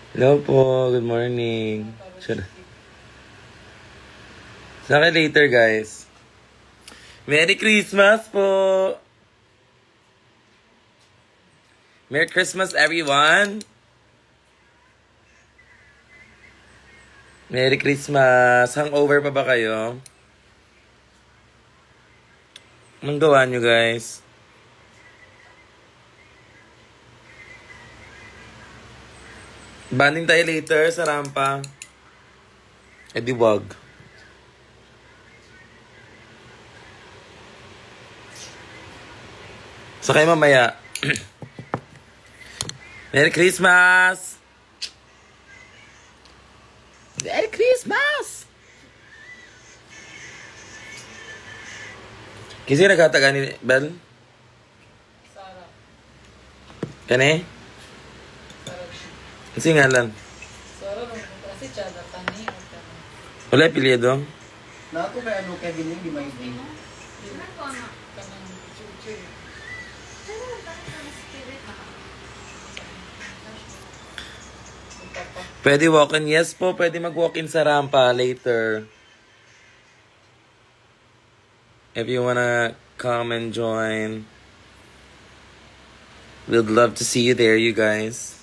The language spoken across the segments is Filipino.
Hello po, good morning. Sure. Sa akin later, guys. Merry Christmas po! Merry Christmas, everyone! Merry Christmas! Hangover pa ba kayo? Anong gawa nyo, guys? Banding tayo later sa rampa. Eh di wag. Sakay mamaya. Merry Christmas! Merry Christmas! Kasi nagkataga ni Bel? Sarah. Kani? Kasi nga lang. Sarah, kasi tsada tani. Wala apelyido? Nato kay ano Kevin yung di may din. Pwede walk-in? Yes po, pwede mag-walk-in sa rampa later. If you wanna come and join, we'd love to see you there, you guys.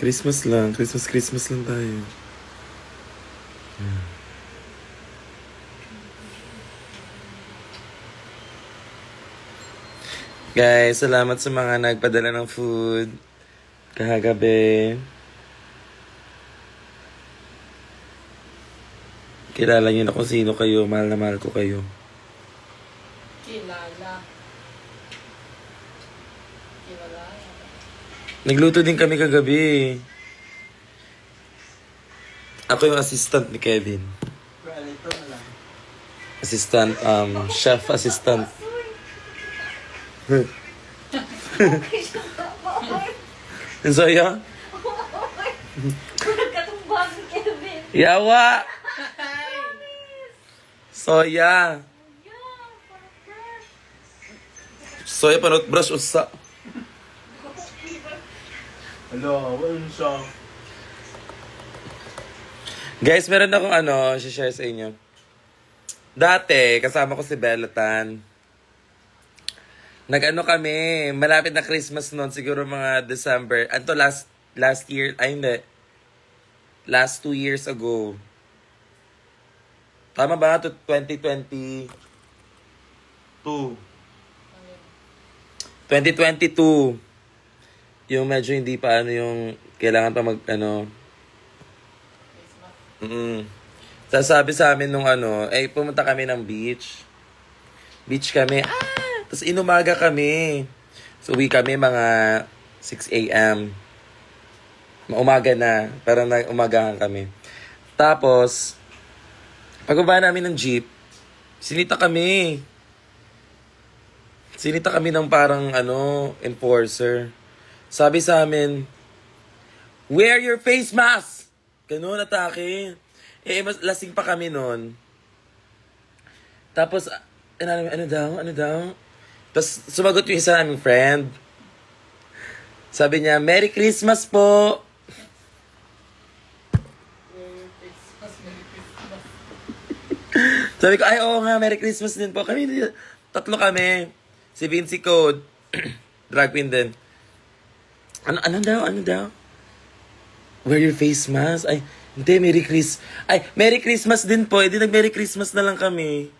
Christmas lang. Christmas lang tayo. Guys, salamat sa mga nagpadala ng food kahagabi. Kilala niyo na kung sino kayo. Mahal na mahal ko kayo. Kilala. Nagluto din kami kagabi. Ako yung assistant ni Kevin. Well, ito na lang. Assistant, chef assistant. Zoya? Katumbang si Kevin. Yawa! Soya! Soya panot brush usa. Hello, wala siya. Guys, meron akong share sa inyo. Dati, kasama ko si Bellatan. Nag-ano kami, malapit na Christmas noon, siguro mga December. Anto last year, ay hindi. Last 2 years ago. Tama ba? 2022. 2022. Yung medyo hindi pa yung kailangan pa Sasabi sa amin nung pumunta kami ng beach. Beach kami. Tapos inumaga kami. So uwi kami mga 6 a.m. Umaga na. Parang umagahan kami. Tapos, pagbaba namin ng jeep, sinita kami. Sinita kami ng parang enforcer. Sabi sa amin, wear your face mask! Ganun, atake. Mas lasing pa kami nun. Tapos, ano daw? Tapos, sumagot yung isa naming friend. Sabi niya, Merry Christmas po! Sabi ko, ay, oo nga, Merry Christmas din po. Tatlo kami. Si Vinci Code. Drag queen din. Ano daw? Wear your face mask? Ay, hindi, Merry Christmas din po. Hindi nag-Merry Christmas na lang kami.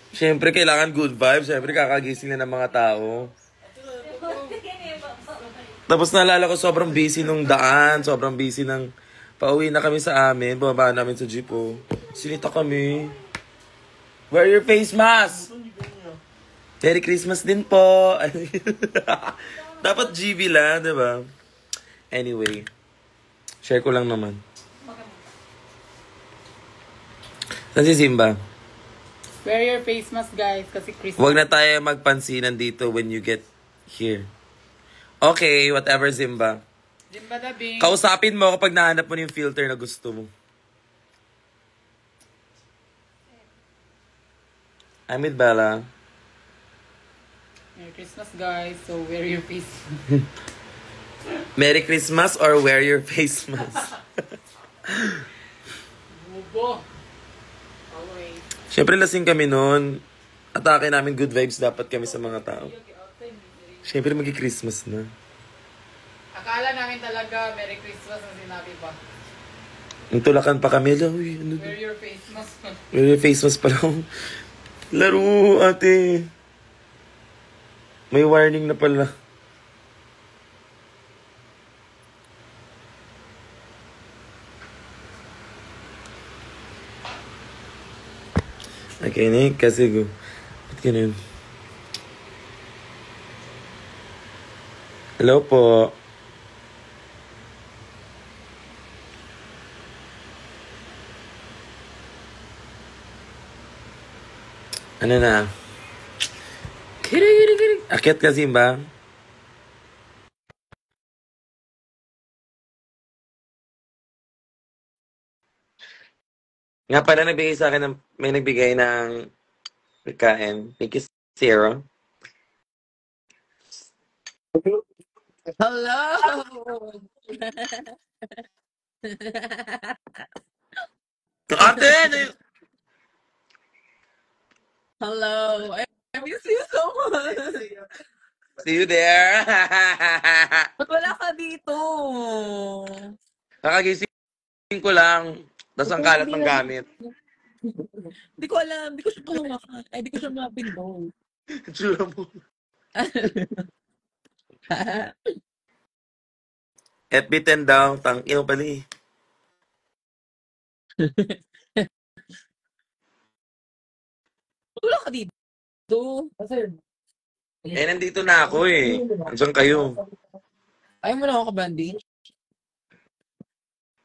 Siyempre, kailangan good vibes. Siyempre, kakagising na ng mga tao. Tapos naalala ko, sobrang busy nung daan. Sobrang busy ng... Pauwi na kami sa amin. Bumaba namin sa jeep, oh. Sinita kami. Wear your face mask! Merry Christmas din po! Dapat GB lang, diba? Anyway. Share ko lang naman. Saan si Simba? Wear your face mask, guys, kasi Christmas. Huwag na tayo magpansinan dito when you get here. Okay, whatever, Simba. Simba Dabing. Kausapin mo kapag nahanap mo yung filter na gusto mo. I'm with Bella. Merry Christmas, guys. So, wear your face. Merry Christmas or wear your face mask. Bubo. Okay. Siyempre lasing kami noon. Atake namin good vibes dapat kami sa mga tao. Siyempre magi-Christmas na. Akala namin talaga Merry Christmas ang sinabi pa. Nagtulakan pa kami. Uy, ano Wear your face mask. wear your face mask pala. Laro, ate. May warning na pala. Nakinig kasi go. Ba't ganun? Hello po. Ano na? Kiri. Akyat kasi ba? Nga pala nagbigay sa akin may nagbigay ng pagkain. Thank you, Zero. Hello! Ate! Hello! I miss you so much! See you there! Ba't wala ka dito? Kakagising ko lang. Tapos ang kalat ng gamit. Hindi ko alam. Hindi ko siya kumakan. Ay, hindi ko siya mapindong. Tsura mo. FB10 daw. Tang ino pala eh. Ba't wala ka dito? Eh, nandito na ako eh. Andiyan kayo. Ayaw mo na ako kabandi?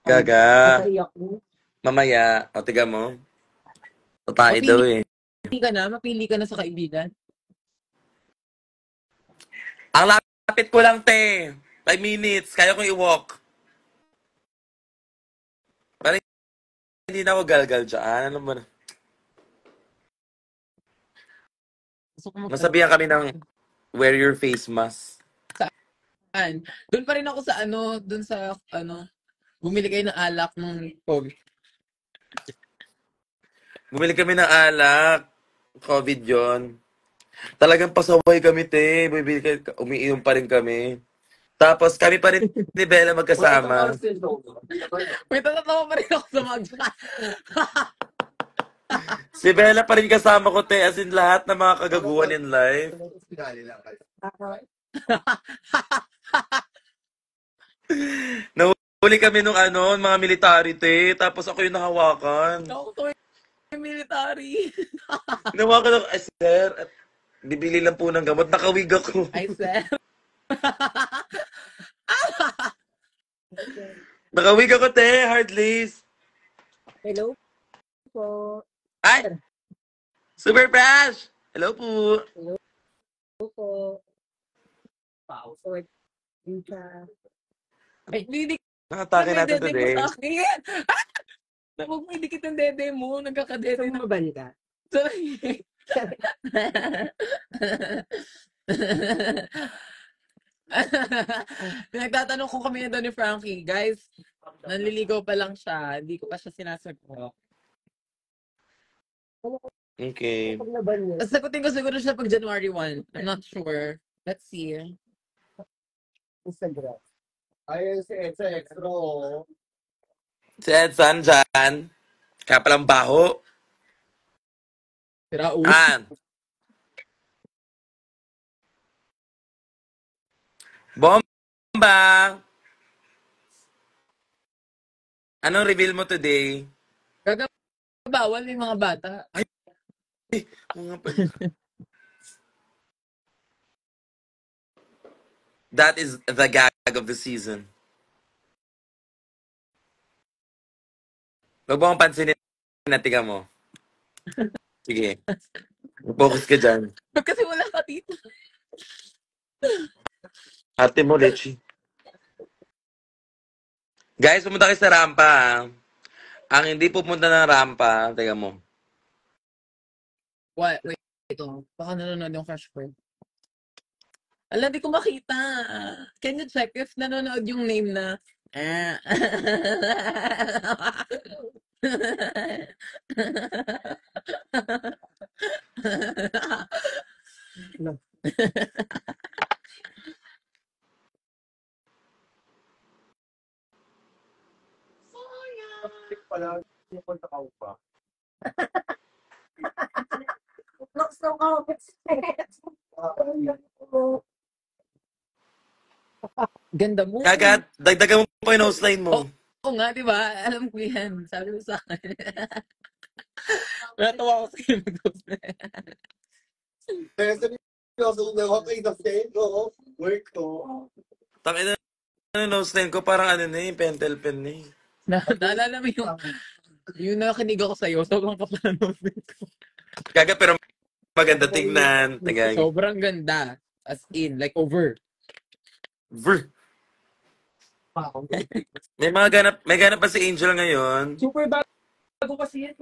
Gaga. Mamaya. O, tiga mo. Tatay daw eh. Mapili ka na sa kaibigan. Ang lapit ko lang, te. 5 minutes. Kaya kong i-walk. Parang hindi na ako galgal dyan. Ano ba na? Gusto ko Nasabihan kami ng wear your face mask. Saan? Doon pa rin ako sa doon sa bumili kayo ng alak ng COVID. Bumili kami ng alak. COVID yon. Talagang pasaway kami, te. Umiinom pa rin kami. Tapos kami pa rin ni Bella magkasama. May tatatawa pa rin ako sa mag. Si Bella pa rin kasama ko, te. As in lahat ng mga kagaguhan in life. Nahuli kami nung mga military, te. Tapos ako yung nahawakan. Ako to yung military. Nahawakan ako, sir, at bibili lang po ng gamot. Nakawig ako. I said. Nakawig ako, te. Hardlace. Hello po. Ay! Super fresh! Hello po. Hello po. Wow, so ay, hindi Nakatake natin today. Huwag mo idikit ang dede mo. Nagkakadede na mabalita. Pinagtatanong ko kami na ni Frankie. Guys, nanliligaw pa lang siya. Hindi ko pa siya sinasagot. Okay. Sagutin ko siguro siya pag January 1. I'm not sure. Let's see. Instagram. Ayun si Edsa Extra. Si Edsan dyan. Kaya palang baho. Sira ulo. Bomba! Anong reveal mo today? Bawal yung mga bata. That is the gag of the season. Huwag mo akong pansinin na tiga mo. Sige. Focus ka dyan. Kasi wala ka dito. Ate mo, Lechi. Guys, pumunta kayo sa rampa. Ang hindi pupunta ng rampa, tiga mo. What? Wait, ito. Baka nanonood yung crush ko. Alam, di ko makita. Can you check if nanonood yung name na... Ah. Pala, yung pagkakaw pa. Ganda mo. Kagat, dagdagan mo pa yung nose line mo. Oo nga, di ba? Alam ko yan. Sabi mo sa akin. Natawa ko sa'yo mag-ghost na. Kaya seryoso na ako kayo na ko. Work ko. Tangina na nose line ko, parang ano na yung pentel pen na eh. Naalala mo yung nakinig ako sa'yo, sobrang kapal ng nose ko. Kagat, pero maganda tignan. Tagay. Sobrang ganda. As in, like over. Vrr. May ganap pa si Angel ngayon. Super bago kasi yan.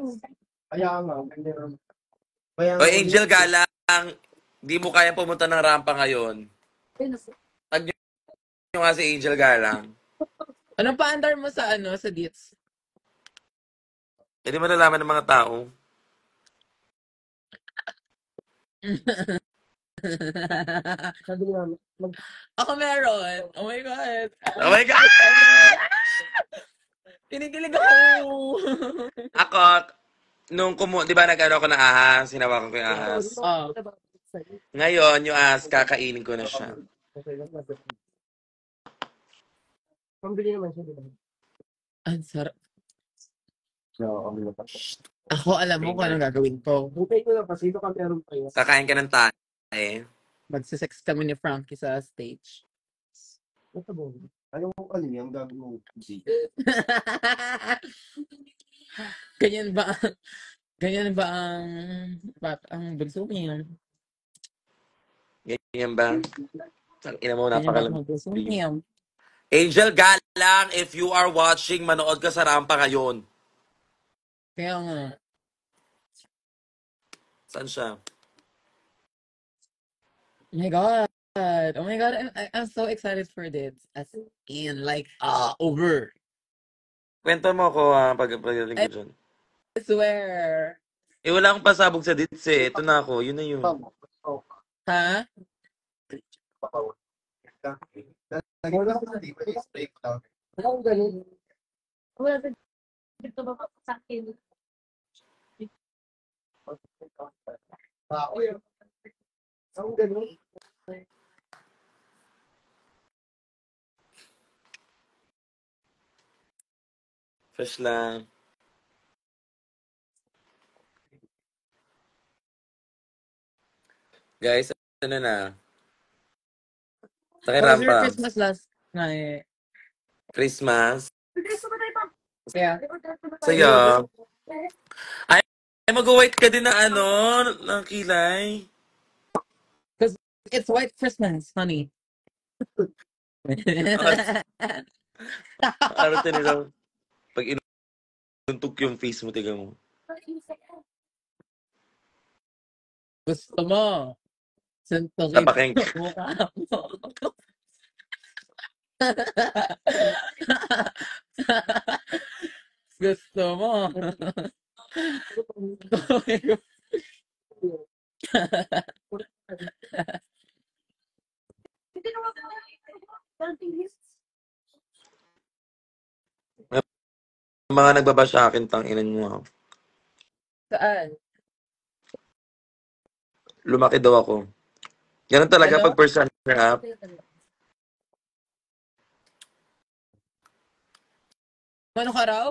Kaya nga. O Angel Galang, di mo kaya pumunta ng rampa ngayon. Tag nyo nga si Angel Galang. Anong pa-andar mo sa sa Deets? Hindi mo nalaman ng mga tao. Ako meron. Oh my God. Oh my God! Kinikilig ako. Ako, di ba nag-ano ako ng ahas, hinawakan ko yung ahas. Oh. Ngayon, yung ahas, kakainin ko na siya. Pambili naman siya, di ba? Ang sarap. No, Ako, alam mo kung anong gagawin ko. Bukay ko na pa. Sino ka meron pa yun? Kakain ka ng tae. Magsisex kami ni Frankie sa stage. Ito ba? Ano yung gagawin mo? Ganyan ba? Ganyan ba ang bunso niya? Ganyan ba? Ang ina mo, Ganyan ba napakalam. ang bunso niya? Angel Galang, if you are watching, manood ka sa rampa ngayon. Kaya nga. Saan siya? Oh my God. Oh my God. I'm so excited for this. As in, like, over. Kwento mo ako pagdating ko dyan. I swear. Wala akong pasabog sa dits eh. Ito na ako. Yun na yun. Ha? Wala ko na di ba? Straight lang. Wala ko ganun. Wala sa dito ba sa akin? Ako yun. Ako ganun. Fresh lang. Guys, ano na? Sa How was your rampa. Christmas last night? Christmas. Yeah. Saya. Ay, mag-white ka din na ng kilay. It's white Christmas, honey. Ano tinilang? Pag inuntog yung face mo, tiga mo. Gusto mo. Suntukin Tapaking. mukha mo. Gusto mo. Mga nagbaba sa akin, tanginan mo. Saan? Lumaki daw ako. Ganun talaga Ano? pag first runner-up. Mano ka raw?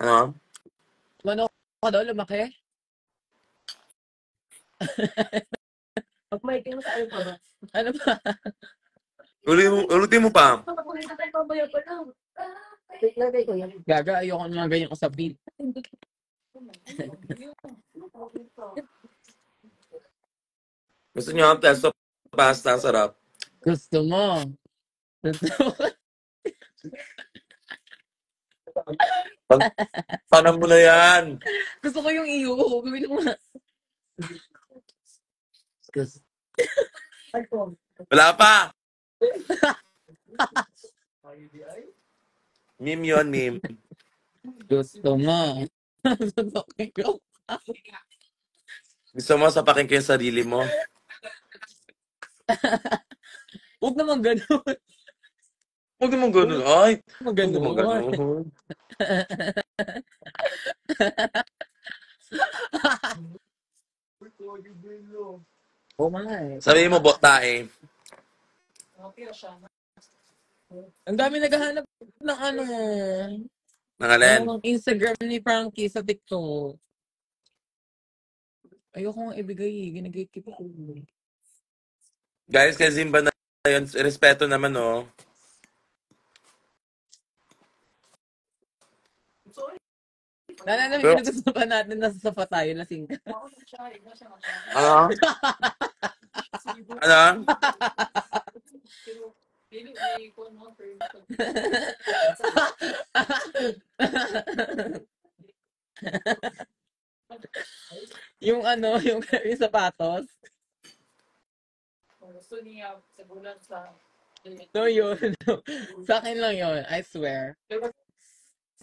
Ano? Mano ka daw lumaki? Pag may tingin sa ano pa ba? Ano ba? Ulitin mo pa. Gaga, ayoko naman ganyan ko sa beat. Gusto niyo ang pesto pasta, sarap. Gusto mo. Gusto mo. Tanong mo na yan. Gusto ko yung iyo. Gawin mo na. Wala pa. Meme yun, meme. Gusto mo. Gusto mo sapakin ko yung sarili mo? Huwag naman ganun. Huwag naman ganun. Ay, Huwag huwag naman ganun. ganun. Oh my. Sabihin mo, botae. Ang dami naghahanap ng ano. Nang alin? Ng Instagram ni Frankie sa TikTok. Ayoko nga ibigay. Ginagatekeep ko. Guys, kay Zimba na yun. Respeto naman, oh. Nalala mo Pero- yung gusto pa natin nasa sofa tayo lasing ka. Ano? Ano? Yung ano, yung sapatos. Gusto niya sa bulan sa... No, yun. Sa akin lang yun. I swear.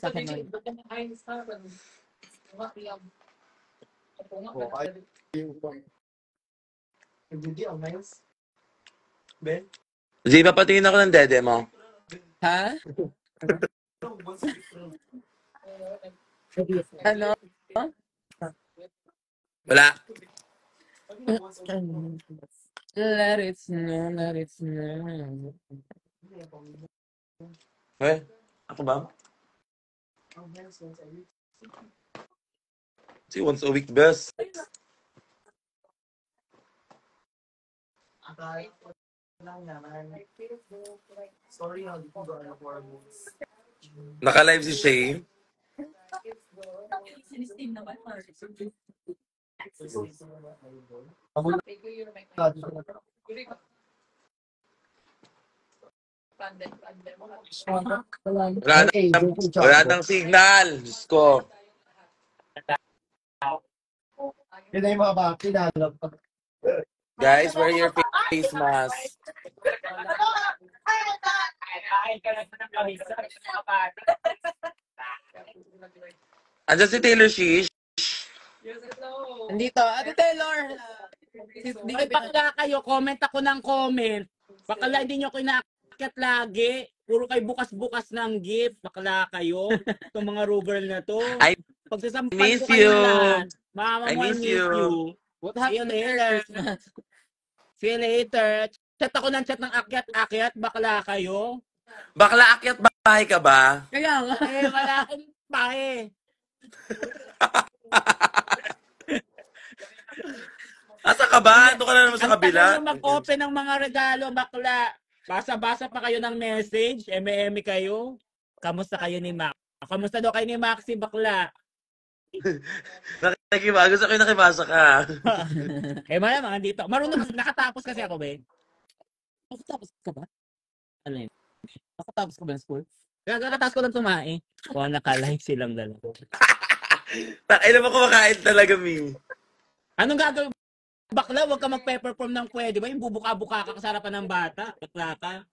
Sa akin lang. Zimba, patingin ako ng dede mo. Ha? Ano? Wala. Let it snow, let it snow. Eh, ako ba? Si once a week best. Naka-live si Shay. Wala nang signal. Diyos ko. Yun na yung mga baki na. Guys, wear your face mask. Andiyan si Taylor Shish. Andito. Ate Taylor. Hindi Ay, bakla kayo, comment ako ng comment. Bakla hindi nyo ko inaakyat lagi. Puro kayo bukas-bukas ng gift. Bakla kayo. Itong mga rubber na to. I Pagsasampal miss ko kayo you. lahat. Mama I mo, miss you. What See you happened to later. Christmas? See you later. Chat ako ng chat ng akyat-akyat. Bakla kayo. Bakla akyat bahay ka ba? Kaya nga. Eh, wala akong pahe. Asa ka ba? Ito ka na naman sa Ang tagal kabila. na mag-open ng mga regalo, bakla. Basa-basa pa kayo ng message. Eme-eme kayo. Kamusta kayo ni Max? Kamusta daw kayo ni Maxi, bakla? Gusto ko yung nakibasa ka. Eh, malamang dito. Marunong, nakatapos kasi ako, be. Nakatapos ka ba? Ano yun? Nakatapos ka ba ng school? Kakatapos ko lang tumae. O, naka-live silang dalawa. Ilan mo kumakain talaga, Ming? Anong gagawin? Bakla, huwag ka mag-perform ng pwede ba? Yung bubuka-buka ka sa harapan ng bata. Bakla ka.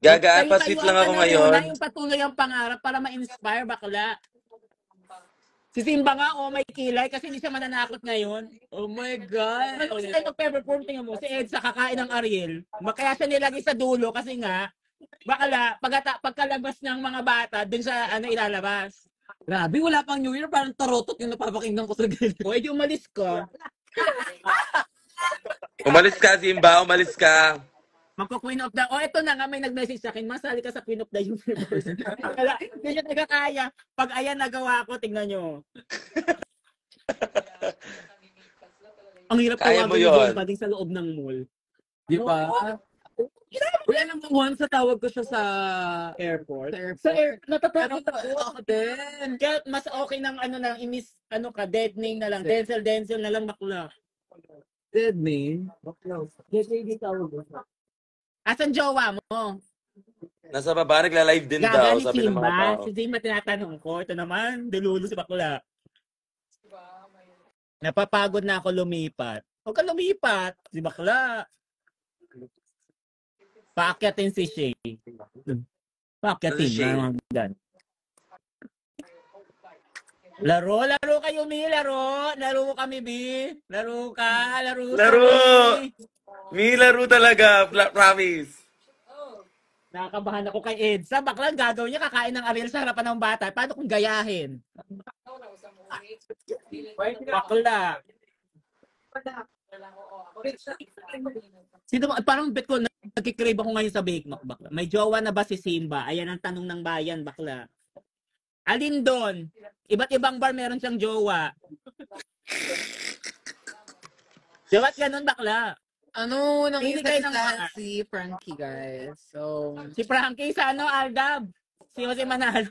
Gaga, pa-sweet lang ako ngayon. Yung patuloy ang pangarap para ma-inspire, bakla. Si Simba nga, may kilay kasi hindi siya mananakot ngayon. Oh my God. Kasi tayo mag-perform, tingnan mo, si Edsa kakain ng Ariel. Kaya siya nilagay sa dulo kasi nga, bakla, pagkalabas ng mga bata, dun sa ilalabas. Grabe, wala pang New Year. Parang tarotot yung napapakinggan ko sa ganyan. O, edi umalis ka. Umalis ka, Zimba. Umalis ka. Magko-Queen of the... eto na nga, may nag-message sa akin, masali ka sa Queen of the Universe. Wala, hindi siya nagkakaya. Pag ayan, nagawa ko, tingnan nyo. Ang hirap Kaya mo tawagan ni yun. John Bading sa loob ng mall. Di ba? Uy, alam mo, once natawag ko siya sa Airport. sa airport. Natatakot Pero ako. ako din. Kaya mas okay ng dead name na lang. Denzel na lang, bakla. Dead name? Asan jowa mo? Nasa baba, nagla-live din Gaga daw, ni sabi ng mga Simba. tao. Si Simba tinatanong ko. Ito naman, dululo si bakla. Napapagod na ako lumipat. Huwag ka lumipat. Si bakla. Paakyatin si Shay. Paakyatin. Shay? Mga laro kayo, Mi. Laro kami, Bi. Laro ka. Laro Laro! Mi. Laro talaga, promise. Nakakabahan ako kay Edsa. Bakla, gagawin niya kakain ng Ariel sa harapan ng bata. Paano kung gayahin? Bakla. Sino ba? Parang bet ko nagkikrave ako ngayon sa Bake Mac, bakla. May jowa na ba si Simba? Ayan ang tanong ng bayan, bakla. Alin doon? Iba't ibang bar meron siyang jowa. Ba't ganun, bakla? Ano, nang Hindi isa kayo ng ng- si Frankie, guys. So, Si Frankie sa Aldab. Si Jose Manalo.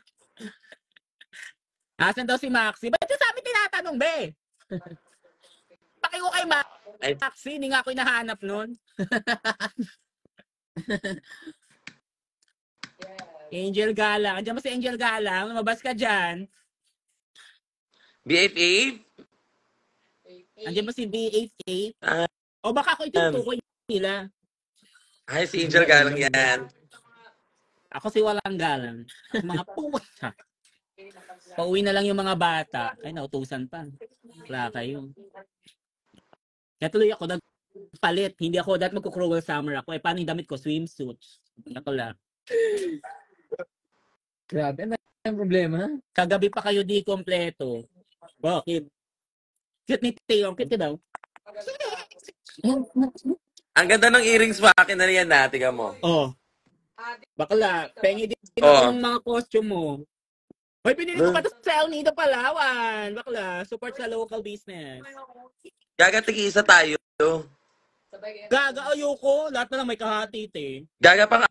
Asan daw si Maxi? Ba't yung sa amin tinatanong, be? Paki ko kay Maxi, hindi nga ako hinahanap nun. Angel Galang. Andiyan ba si Angel Galang? Lumabas ka dyan. BFA? Andiyan ba si B88? Ah, O baka ako itutukoy nila. Ay, si Angel Galang yan. Ako si Walang Galang. Mga puta. Pauwi na lang yung mga bata. Ay, nautusan pa. Wala kayo. Kaya tuloy ako nagpalit. Hindi ako dahil magko-cruel summer ako. Eh, paano yung damit ko? Swimsuit. Ako lang. grabe, ano yung problema? Kagabi pa kayo di kompleto. Bakit? Cute ni Teo. Cute ka daw. Ang ganda ng earrings pa akin na yan natin ka mo. Oh. Bakla. Pengi din Oh. ang mga costume mo. Hoy, pinili ko pa ito sa El Nido, Palawan. Bakla. Support sa local business. Gaga, tig-isa tayo. Gaga, ayoko. Lahat na lang may kahati, te. Gaga, pang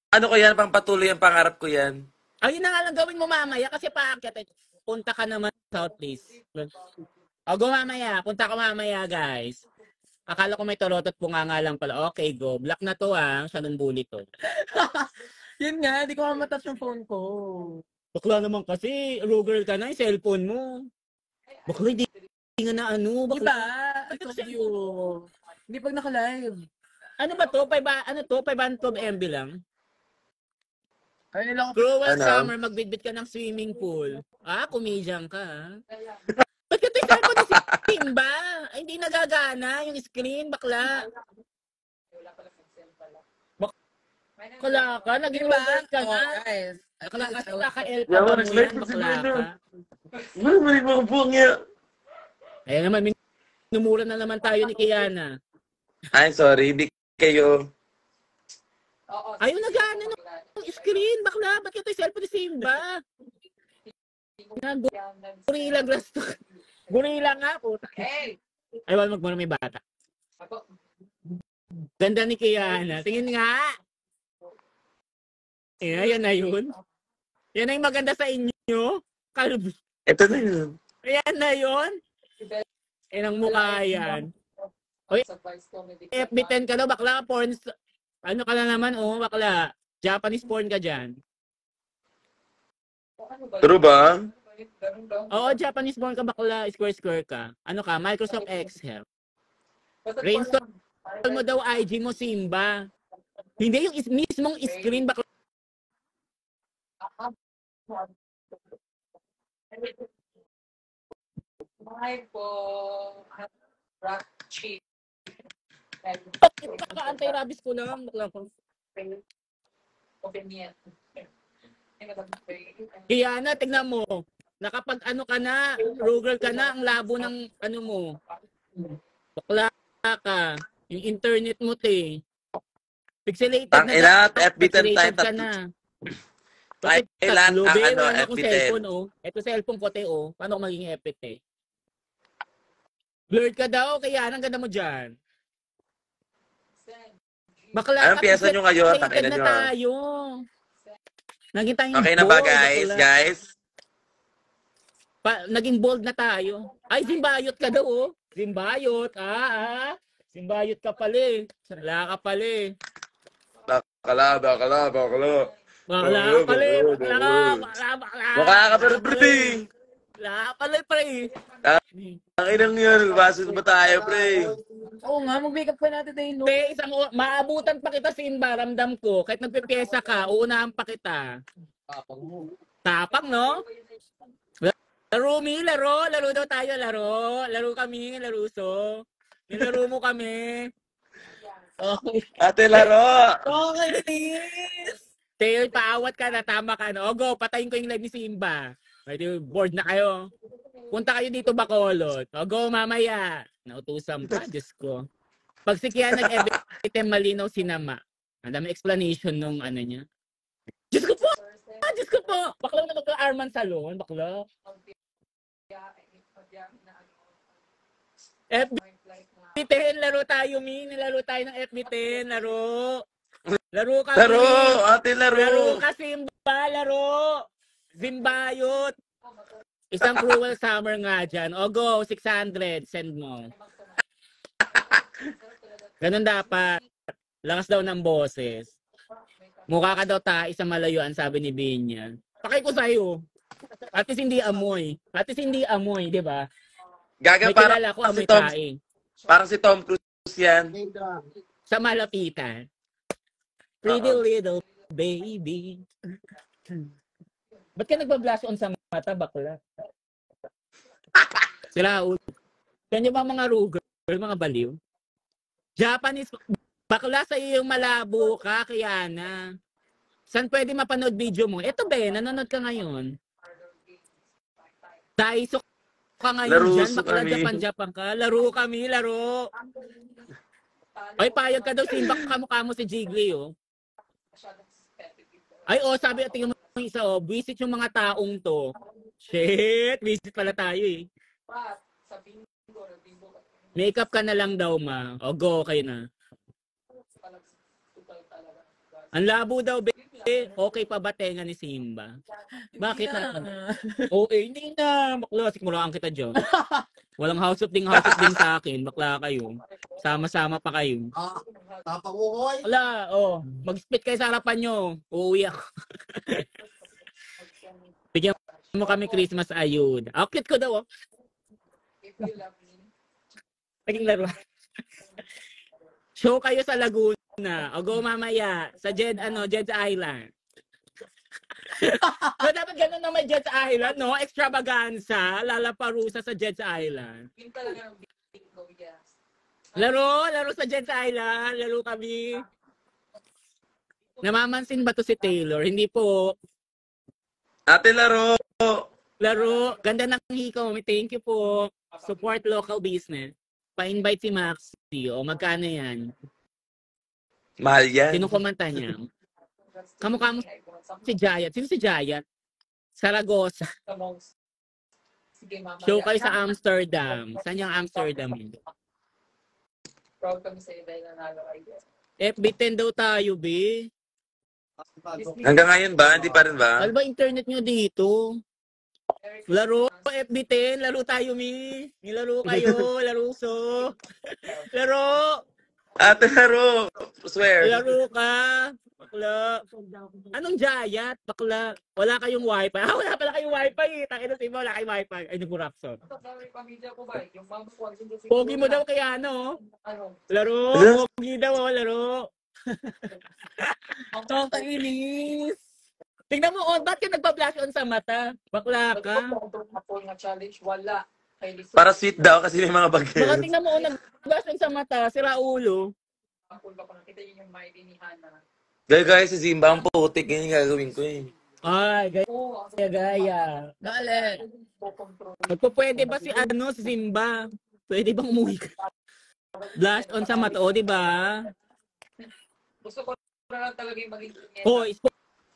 ano ko yan, pang patuloy ang pangarap ko yan. Ayun na nga lang gawin mo mamaya kasi paakyat. Punta ka naman sa South, please. O, go mamaya. Punta ka mamaya, guys. Akala ko may torotot nga lang pala. Okay, go. Black na to, Siya nung bully to. Yun nga, di ko matouch yung phone ko. Bakla naman kasi. Ruggirl ka na yung cellphone mo. Bakla, hindi nga na ano. Diba? Bakla. I told you. Hindi pag naka-live. Ano ba to? 512 MB lang? Ayun nila ako. Cruel Ano? summer, magbitbit ka ng swimming pool. Comedian ka, Ba't ka tayo mo na si Simba? Ay, hindi nagagana yung screen, bakla. Bakla ka, naging Diba? robot ka na. guys. Bakla kasi kaka-L Yeah, pa man, mo explain yan, to bakla si ka. Mali mga buong niya. Ayan naman, minumura na naman tayo ni Kiana. Ay, sorry, hindi kayo. Ayaw nagana ng screen, bakla. Ba't ka tayo cellphone ni Simba? Gorilla glass to. Gorilla nga po. Ay, wala magmura may bata. Ganda ni Kiana. Tingin nga. Yan na yun. Yan na yung maganda sa inyo. Kalb. Ito na yun. Yan na yun. Yan ang mukha yan. Oy, FB10 ka daw, bakla. Porn. Ano ka na naman, bakla. Japanese porn ka dyan. True ba? Oo, Japanese porn ka, bakla. Square ka. Ano ka? Microsoft Excel. Reinstall mo daw IG mo, Simba. Hindi yung mismong screen, bakla. Kaka-anti-rabies ko lang, bakla ko. Kiana, tignan mo. Nakapag ano ka na, Rugal ka na, ang labo ng ano mo. Bakla ka. Yung internet mo, te. Pixelated Ang ina, FB10 pixelated tayo. ka na. Ay, ilan ang ano, Akong FB10. cellphone, Ito cellphone ko, te, Paano ko maging FB, te? Blurred ka daw, kaya ang ganda mo dyan. Bakla Anong piyesa nyo ngayon? pixelated Takinan na nyo. tayo. Naging tayong Okay na ba, bold, guys? bakla. Guys? Naging bold na tayo. Ay, Zimbayot ka daw, Zimbayot, Zimbayot ka pala, Wala ka pala, Bakala. Bakla ka pala eh. Bakla ka. Bakla, bakla. Mukha ka pero Bakla pala pre. eh. Bakla ka pala eh, pre. Ang inang yun, baso ba tayo, pre? Oo nga, mag-wake up ka natin tayo, no? Te, maabutan pa kita, Simba. Ramdam ko. Kahit nagpipiyesa ka, uunahan pa kita. Tapang, no? Laro, Mi. Laro. Laro daw tayo. Laro. Laro kami. Laruso. Nilaro mo kami. Okay. Ate laro! Okay, please! Te, paawat ka na. Tama ka, no? O, go. Patayin ko yung live ni Simba. Pwede, bored na kayo. Punta kayo dito, Bacolod. O, go, mamaya. Nautusan pa. Diyos ko. Pag si Kian nag-edit, malinaw sinama. Ang dami explanation nung ano niya. Diyos ko po! Diyos ko po! Bakla na magka-Arman Salon. Bakla. FB10, laro tayo, Mi. Nilaro tayo ng FB10. Laro. Laro kami. Laro! Ate laro! Laro ka, Simba. Laro. Zimbayot. Isang cruel summer nga dyan. O, go. 600. Send mo. Ganun dapat. Lakas daw ng boses. Mukha ka daw sa malayuan, sabi ni Binya. Pakay ko sa'yo. At least hindi amoy. At least hindi amoy, di ba? Gaga May parang kilala ko si amoy Tom. taing. Parang si Tom Cruise yan. Sa malapitan. Pretty little baby. Ba't ka nagbablash on sa mata, bakla? Sila, yan yung mga ruger, mga baliw. Japanese, bakla sa iyo yung malabo ka, kaya na. Saan pwede mapanood video mo? Eto be, nanonood ka ngayon. Daiso ka ngayon dyan, bakla kami. Japan ka. Laro kami, laro. Ay, payag ka daw, Simba, kamukha mo si Jiggly, oh. Ay, oh, sabi, tingnan mo yung isa, oh, visit yung mga taong to. Shit, visit pala tayo, eh. Makeup ka na lang daw, ma. O, go, okay na. Ang labo daw, be. Okay pa ba tenga ni Simba? Bakit na? Okay, hindi na. Bakla, sikmuraan kita dyan. Walang house of ding sa akin. Bakla kayo. Sama-sama pa kayo. Tapang mo, hoy. Wala, oh. Mag-spit kayo sa harapan nyo. Uuwi ako. Bigyan mo kami Christmas ayud. Cute ko daw, oh. Naging laro. Show kayo sa Laguna. O go mamaya. Sa Jed's Island. So, dapat ganun naman Jed's Island, no? Extravaganza. Lalaparusa sa Jed's Island. Yun talaga ng bingo, yes. Laro sa Jed's Island. Laro kami. Namamansin ba to si Taylor? Hindi po. Ate laro! Laro. Ganda ng hikaw. Thank you po. Support local business. Pa-invite si Maxi. O, magkano yan? Mahal yan. Sino kumanta niya? Kamukha mo si Jayat. Sino si Jayat? Saragossa. Sige, mama. Show kayo sa Amsterdam. Saan yung Amsterdam yun? Proud kami sa iyo dahil nanalo kayo. FB10 daw tayo, be. Hanggang ngayon ba? Hindi pa rin ba? Ano ba internet nyo dito? Laro, FB10. Laro tayo, mi. Nilaro kayo. Laruso. Laro. Ate laro! Swear. Laro ka. Bakla. Anong Jayat? Bakla. Wala kayong wifi. Wala pala kayong wifi. Takin na wala kayong wifi. Ay, nag-rapson. Sa pamilya ko ba? Yung mama ko. Pogi mo daw kaya, no? Ano? Laro. Ano? Pogi daw, oh. Laro. Nakakainis. Tingnan mo, ba't ka nagpa-flash on sa mata? Bakla ka. Ako nga challenge, wala. Para sweet daw kasi may mga Baka bagay. tingnan mo, nag-flash on sa mata, si Raulo. Ako ba kung nakita yun yung mighty ni Hannah. Guys, si Zimba ang putik. Ganyan yung gagawin ko eh. Ay, Oo, gaya. Dali. Magpupwede ba si Simba? Pwede bang umuwi ka? Flash on sa mata, o, diba? gusto ko na lang talaga yung maging O,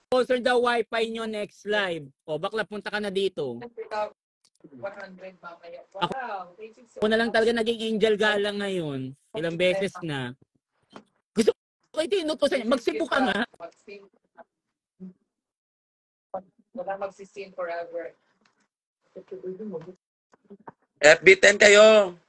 sponsor daw wifi nyo next live. O, bakla, punta ka na dito. 100 mamaya. Wow, thank you so Ako na lang talaga naging angel galang ngayon. Ilang beses na. Gusto ko itinutusan niya. Magsipo ka nga. Wala magsisin forever. FB10 kayo.